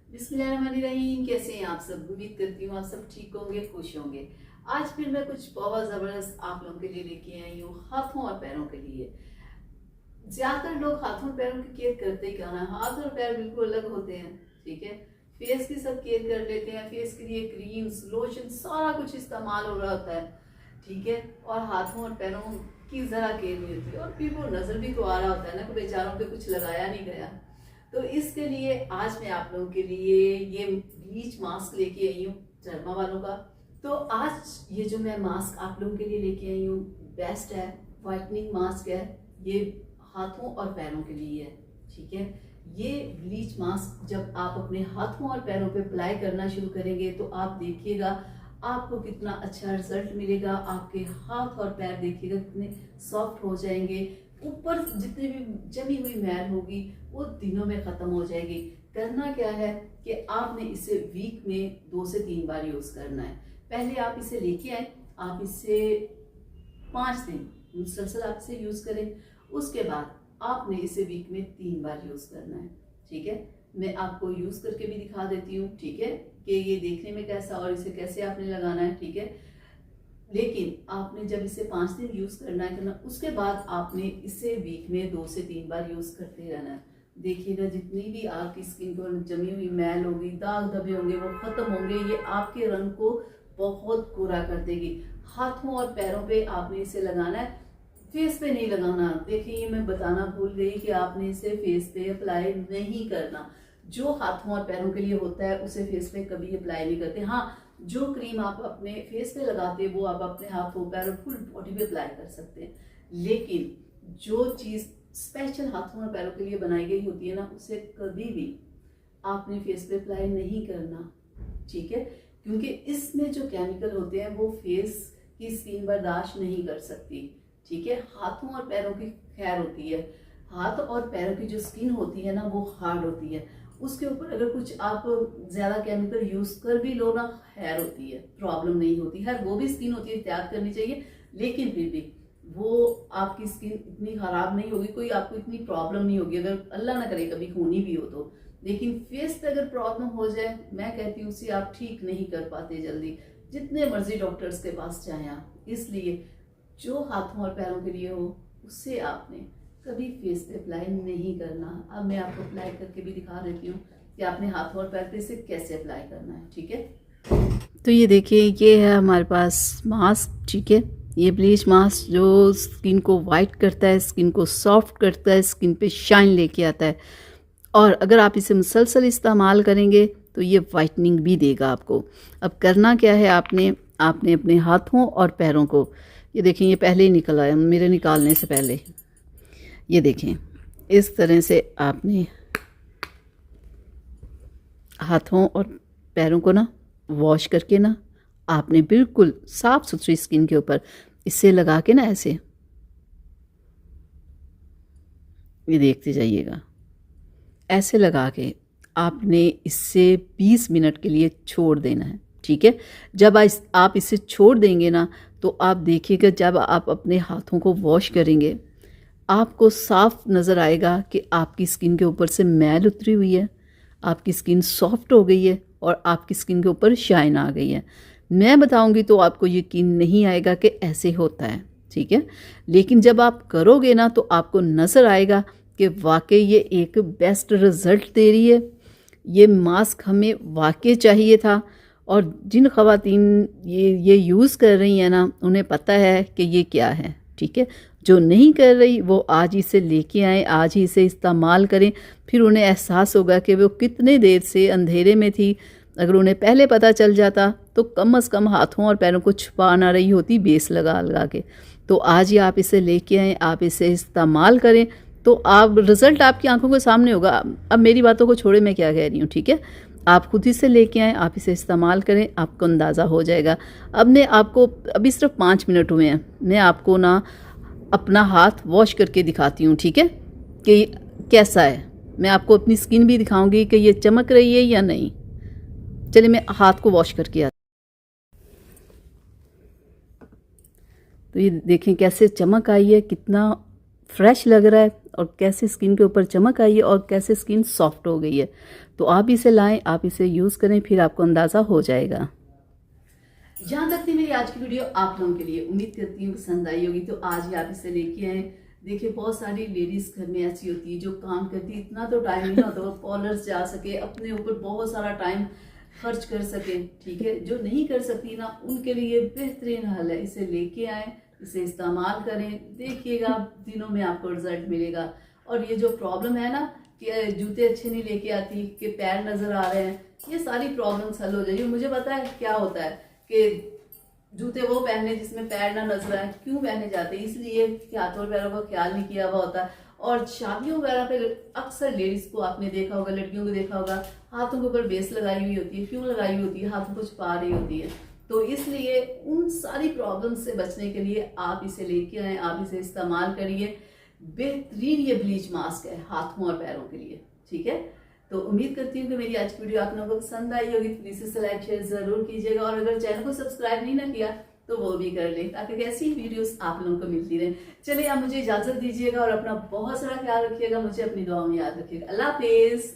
बिस्मिल्लाहिर्रहमानिर्रहीम। कैसे हैं आप सब? उम्मीद करती हूँ आप सब ठीक होंगे, खुश होंगे। आज फिर मैं कुछ बहुत ज़बरदस्त आप लोगों के लिए लेके आई हूँ, हाथों और पैरों के लिए। ज़्यादातर लोग हाथों और पैरों की केयर करते ही कहाँ हैं। हाथ और पैर बिल्कुल अलग होते हैं, ठीक है। फेस की सब केयर कर लेते हैं, फेस के लिए क्रीम्स, लोशन, सारा कुछ इस्तेमाल हो रहा होता है, ठीक है। और हाथों और पैरों की ज़रा केयर नहीं होती, और फिर वो नज़र भी तो आ रहा होता है ना कि बेचारों पे कुछ लगाया नहीं गया। तो इसके लिए आज मैं आप लोगों के लिए ये ब्लीच मास्क लेके आई हूँ डर्मा वालों का। तो आज ये जो मैं मास्क आप लोगों के लिए लेके आई हूँ बेस्ट है, वाइटनिंग मास्क है। ये हाथों और पैरों के लिए है, ठीक है। ये ब्लीच मास्क जब आप अपने हाथों और पैरों पे अप्लाई करना शुरू करेंगे तो आप देखिएगा आपको कितना अच्छा रिजल्ट मिलेगा। आपके हाथ और पैर देखिएगा कितने सॉफ्ट हो जाएंगे। ऊपर जितनी भी जमी हुई मैल होगी वो दिनों में खत्म हो जाएगी। करना क्या है कि आपने इसे वीक में 2 से 3 बार यूज करना है। पहले आप इसे लेके आए, आप इसे 5 दिन मुसलसल आप इसे यूज करें। उसके बाद आपने इसे वीक में 3 बार यूज करना है, ठीक है। मैं आपको यूज करके भी दिखा देती हूँ, ठीक है, कि ये देखने में कैसा और इसे कैसे आपने लगाना है, ठीक है। लेकिन आपने जब इसे 5 दिन यूज करना है उसके बाद आपने इसे वीक में 2 से 3 बार यूज करते रहना है। देखिएगा जितनी भी आपकी स्किन पर जमी हुई मैल होगी, दाग धब्बे होंगे, वो खत्म होंगे। ये आपके रंग को बहुत गोरा कर देगी। हाथों और पैरों पे आपने इसे लगाना है, फेस पे नहीं लगाना। देखिए ये मैं बताना भूल गई कि आपने इसे फेस पे अप्लाई नहीं करना। जो हाथों और पैरों के लिए होता है उसे फेस पे कभी अप्लाई नहीं करते। हाँ, जो क्रीम आप अपने फेस पे लगाते हैं वो आप अपने हाथों पैर और फुल बॉडी पे अप्लाई कर सकते हैं। लेकिन जो चीज़ स्पेशल हाथों और पैरों के लिए बनाई गई होती है ना, उसे कभी भी आपने फेस पे अप्लाई नहीं करना, ठीक है। क्योंकि इसमें जो केमिकल होते हैं वो फेस की स्किन बर्दाश्त नहीं कर सकती, ठीक है। हाथों और पैरों की खैर होती है। हाथ और पैरों की जो स्किन होती है ना वो हार्ड होती है। उसके ऊपर अगर कुछ आप ज्यादा केमिकल यूज कर भी लो ना, खैर होती है, प्रॉब्लम नहीं होती है। वो भी स्किन होती है, एहतियात करनी चाहिए। लेकिन फिर भी वो आपकी स्किन इतनी खराब नहीं होगी, कोई आपको इतनी प्रॉब्लम नहीं होगी, अगर अल्लाह ना करे कभी खूनी भी हो तो। लेकिन फेस पे अगर प्रॉब्लम हो जाए, मैं कहती हूँ उसे आप ठीक नहीं कर पाते जल्दी, जितने मर्जी डॉक्टर्स के पास जाएं आप। इसलिए जो हाथों और पैरों के लिए हो उससे आपने कभी फेस पे अप्लाई नहीं करना। अब मैं आपको अप्लाई करके भी दिखा देती हूँ कि आपने हाथों और पैर पे इसे कैसे अप्लाई करना है, ठीक है। तो ये देखिए, ये है हमारे पास मास्क, ठीक है। ये ब्लीच मास्क जो स्किन को वाइट करता है, स्किन को सॉफ्ट करता है, स्किन पे शाइन लेके आता है। और अगर आप इसे मुसलसल इस्तेमाल करेंगे तो ये वाइटनिंग भी देगा आपको। अब करना क्या है, आपने अपने हाथों और पैरों को, ये देखें ये पहले ही निकल आया मेरे निकालने से पहले। ये देखें इस तरह से आपने हाथों और पैरों को ना वॉश करके ना आपने बिल्कुल साफ सुथरी स्किन के ऊपर इसे लगा के ना ऐसे, ये देखते जाइएगा, ऐसे लगा के आपने इससे 20 मिनट के लिए छोड़ देना है, ठीक है। जब आप इसे छोड़ देंगे ना तो आप देखिएगा जब आप अपने हाथों को वॉश करेंगे आपको साफ नज़र आएगा कि आपकी स्किन के ऊपर से मैल उतरी हुई है, आपकी स्किन सॉफ्ट हो गई है और आपकी स्किन के ऊपर शाइन आ गई है। मैं बताऊंगी तो आपको यकीन नहीं आएगा कि ऐसे होता है, ठीक है। लेकिन जब आप करोगे ना तो आपको नज़र आएगा कि वाकई ये एक बेस्ट रिज़ल्ट दे रही है। ये मास्क हमें वाकई चाहिए था। और जिन ख़वातीन ये यूज़ कर रही हैं ना, उन्हें पता है कि ये क्या है, ठीक है। जो नहीं कर रही वो आज ही इसे लेके आएँ, आज ही इसे इस्तेमाल करें, फिर उन्हें एहसास होगा कि वो कितने देर से अंधेरे में थी। अगर उन्हें पहले पता चल जाता तो कम से कम हाथों और पैरों को छुपा ना रही होती बेस लगा लगा के। तो आज ही आप इसे लेके आएँ, आप इसे इस्तेमाल करें तो आप रिज़ल्ट आपकी आंखों के सामने होगा। अब मेरी बातों को छोड़े, मैं क्या कह रही हूँ, ठीक है। आप खुद ही से लेके आएँ, आप इसे इस्तेमाल करें, आपको अंदाज़ा हो जाएगा। अब मैं आपको, अभी सिर्फ 5 मिनट हुए हैं, मैं आपको ना अपना हाथ वॉश करके दिखाती हूँ, ठीक है, कि कैसा है। मैं आपको अपनी स्किन भी दिखाऊंगी कि ये चमक रही है या नहीं। चलिए मैं हाथ को वॉश करके आती। तो ये देखें कैसे चमक आई है, कितना फ्रेश लग रहा है और कैसे स्किन के ऊपर चमक आई है और कैसे स्किन सॉफ्ट हो गई है। तो आप इसे लाएं, आप इसे यूज़ करें, फिर आपको अंदाज़ा हो जाएगा। जहां तक थी मेरी आज की वीडियो आप लोगों के लिए, उम्मीद करती हूँ पसंद आई होगी। तो आज ही आप इसे लेके आए। देखिए बहुत सारी लेडीज घर में ऐसी होती है जो काम करती है, इतना तो टाइम नहीं होता वो पार्लर जा सके, अपने ऊपर बहुत सारा टाइम खर्च कर सके। ठीक है, जो नहीं कर सकती ना उनके लिए बेहतरीन हल है। इसे लेके आए, इसे इस्तेमाल करें, देखिएगा दिनों में आपको रिजल्ट मिलेगा। और ये जो प्रॉब्लम है ना कि जूते अच्छे नहीं लेके आती, कि पैर नजर आ रहे हैं, ये सारी प्रॉब्लम्स हल हो जाएगी। मुझे पता है क्या होता है कि जूते वो पहने जिसमें पैर ना नजर आए। क्यों पहने जाते हैं? इसलिए कि हाथों और पैरों का ख्याल नहीं किया हुआ होता। और शादियों वगैरह पे अक्सर लेडीज को आपने देखा होगा, लड़कियों को देखा होगा, हाथों के ऊपर बेस लगाई हुई होती है। क्यों लगाई हुई होती है? हाथों को छुपा रही होती है। तो इसलिए उन सारी प्रॉब्लम से बचने के लिए आप इसे लेके आए, आप इसे इस्तेमाल करिए। बेहतरीन ये ब्लीच मास्क है हाथों और पैरों के लिए। ठीक है, तो उम्मीद करती हूँ कि मेरी आज की वीडियो आप लोगों को पसंद आई होगी। प्लीज इसे लाइक शेयर जरूर कीजिएगा, और अगर चैनल को सब्सक्राइब नहीं ना किया तो वो भी कर लें, ताकि ऐसी वीडियोस आप लोगों को मिलती रहे। चलिए आप मुझे इजाजत दीजिएगा और अपना बहुत सारा ख्याल रखिएगा। मुझे अपनी दुआओं में याद रखिएगा। अल्लाह हाफिज।